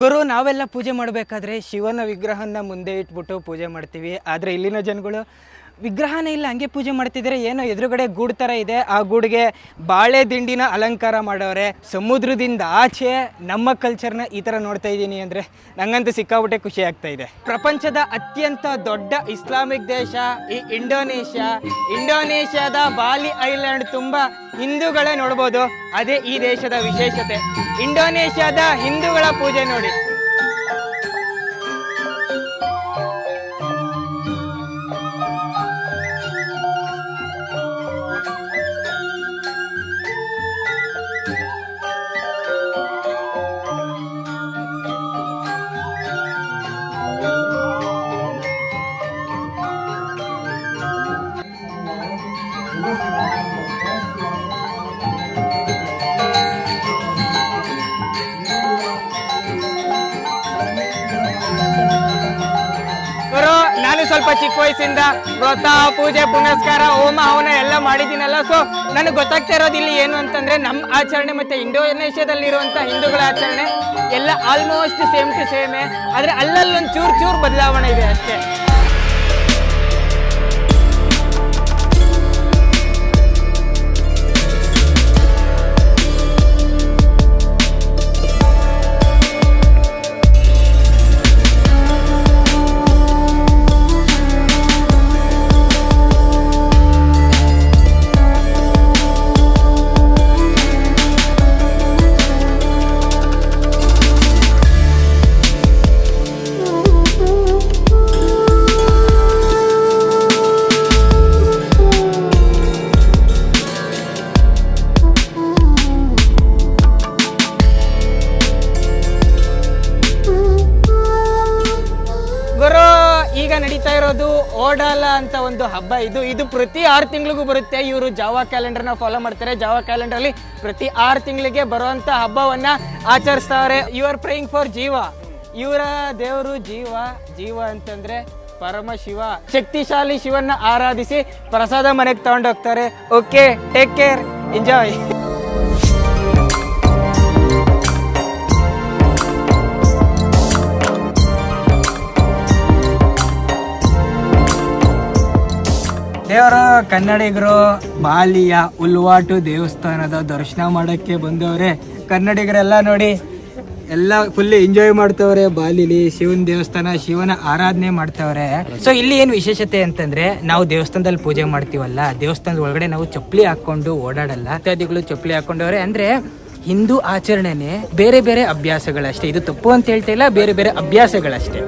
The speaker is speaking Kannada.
ಗುರು ನಾವೆಲ್ಲ ಪೂಜೆ ಮಾಡಬೇಕಾದ್ರೆ ಶಿವನ ವಿಗ್ರಹನ ಮುಂದೆ ಇಟ್ಬಿಟ್ಟು ಪೂಜೆ ಮಾಡ್ತೀವಿ. ಆದರೆ ಇಲ್ಲಿನ ಜನಗಳು ವಿಗ್ರಹನೇ ಇಲ್ಲ, ಹಂಗೆ ಪೂಜೆ ಮಾಡ್ತಿದ್ದಾರೆ. ಏನೋ ಎದುರುಗಡೆ ಗೂಡು ಥರ ಇದೆ, ಆ ಗೂಡಿಗೆ ಬಾಳೆ ದಿಂಡಿನ ಅಲಂಕಾರ ಮಾಡವ್ರೆ. ಸಮುದ್ರದಿಂದ ಆಚೆ ನಮ್ಮ ಕಲ್ಚರ್ನ ಈ ಥರ ನೋಡ್ತಾ ಇದ್ದೀನಿ ಅಂದರೆ ನಂಗಂತೂ ಸಿಕ್ಕಾಬಿಟ್ಟೆ ಖುಷಿ ಆಗ್ತಾ ಇದೆ. ಪ್ರಪಂಚದ ಅತ್ಯಂತ ದೊಡ್ಡ ಇಸ್ಲಾಮಿಕ್ ದೇಶ ಈ ಇಂಡೋನೇಷ್ಯಾದ ಬಾಲಿ ಐಲ್ಯಾಂಡ್ ತುಂಬ ಹಿಂದೂಗಳೇ ನೋಡ್ಬೋದು. ಅದೇ ಈ ದೇಶದ ವಿಶೇಷತೆ. ಇಂಡೋನೇಷ್ಯಾದ ಹಿಂದೂಗಳ ಪೂಜೆ ನೋಡಿ. ನಾನು ಸ್ವಲ್ಪ ಚಿಕ್ಕ ವಯಸ್ಸಿಂದ ವ್ರತ, ಪೂಜೆ, ಪುನಸ್ಕಾರ, ಹೋಮ ಹವನ ಎಲ್ಲ ಮಾಡಿದ್ದೀನಲ್ಲ. ಸೊ ನನಗೆ ಗೊತ್ತಾಗ್ತಾ ಇರೋದು ಇಲ್ಲಿ ಏನು ಅಂತಂದ್ರೆ ನಮ್ಮ ಆಚರಣೆ ಮತ್ತೆ ಇಂಡೋನೇಷ್ಯಾದಲ್ಲಿರುವಂಥ ಹಿಂದೂಗಳ ಆಚರಣೆ ಎಲ್ಲ ಆಲ್ಮೋಸ್ಟ್ ಸೇಮ್ ಟು ಸೇಮೇ. ಆದರೆ ಅಲ್ಲಲ್ಲೊಂದು ಚೂರು ಬದಲಾವಣೆ ಇದೆ ಅಷ್ಟೇ. ಈಗ ನಡೀತಾ ಇರೋದು ಓಡಾಲ ಅಂತ ಒಂದು ಹಬ್ಬ. ಇದು ಪ್ರತಿ 6 ತಿಂಗಳಿಗೂ ಬರುತ್ತೆ. ಇವರು ಜಾವಾ ಕ್ಯಾಲೆಂಡರ್ನ ಫಾಲೋ ಮಾಡ್ತಾರೆ. ಜಾವಾ ಕ್ಯಾಲೆಂಡರ್ಲಿ ಪ್ರತಿ 6 ತಿಂಗಳಿಗೆ ಬರುವಂತ ಹಬ್ಬವನ್ನ ಆಚರಿಸ್ತಾರೆ. ಯು ಆರ್ ಪ್ರೈಯಿಂಗ್ ಫಾರ್ ಜೀವ. ಇವರ ದೇವರು ಜೀವ ಅಂತಂದ್ರೆ ಪರಮ ಶಿವ. ಶಕ್ತಿಶಾಲಿ ಶಿವನ್ನ ಆರಾಧಿಸಿ ಪ್ರಸಾದ ಮನೆಗೆ ತಗೊಂಡೋಗ್ತಾರೆ. Okay, take care, enjoy. ದೇವರು ಕನ್ನಡಿಗರು ಬಾಲಿಯ ಉಲ್ವಾಟು ದೇವಸ್ಥಾನದ ದರ್ಶನ ಮಾಡೋಕ್ಕೆ ಬಂದವ್ರೆ. ಕನ್ನಡಿಗರೆಲ್ಲ ನೋಡಿ ಎಲ್ಲ ಫುಲ್ ಎಂಜಾಯ್ ಮಾಡ್ತವ್ರೆ. ಬಾಲಿಲಿ ಶಿವನ ದೇವಸ್ಥಾನ, ಶಿವನ ಆರಾಧನೆ ಮಾಡ್ತವ್ರೆ. ಸೊ ಇಲ್ಲಿ ಏನು ವಿಶೇಷತೆ ಅಂತಂದ್ರೆ, ನಾವು ದೇವಸ್ಥಾನದಲ್ಲಿ ಪೂಜೆ ಮಾಡ್ತೀವಲ್ಲ, ದೇವಸ್ಥಾನದ ಒಳಗಡೆ ನಾವು ಚಪ್ಪಲಿ ಹಾಕೊಂಡು ಓಡಾಡಲ್ಲ. ಇತ್ಯಾದಿಗಳು ಚಪ್ಪಲಿ ಹಾಕೊಂಡವ್ರೆ. ಅಂದ್ರೆ ಹಿಂದೂ ಆಚರಣೆನೆ ಬೇರೆ ಬೇರೆ ಅಭ್ಯಾಸಗಳಷ್ಟೇ. ಇದು ತಪ್ಪು ಅಂತ ಹೇಳ್ತಾ ಇಲ್ಲ, ಬೇರೆ ಬೇರೆ ಅಭ್ಯಾಸಗಳಷ್ಟೇ.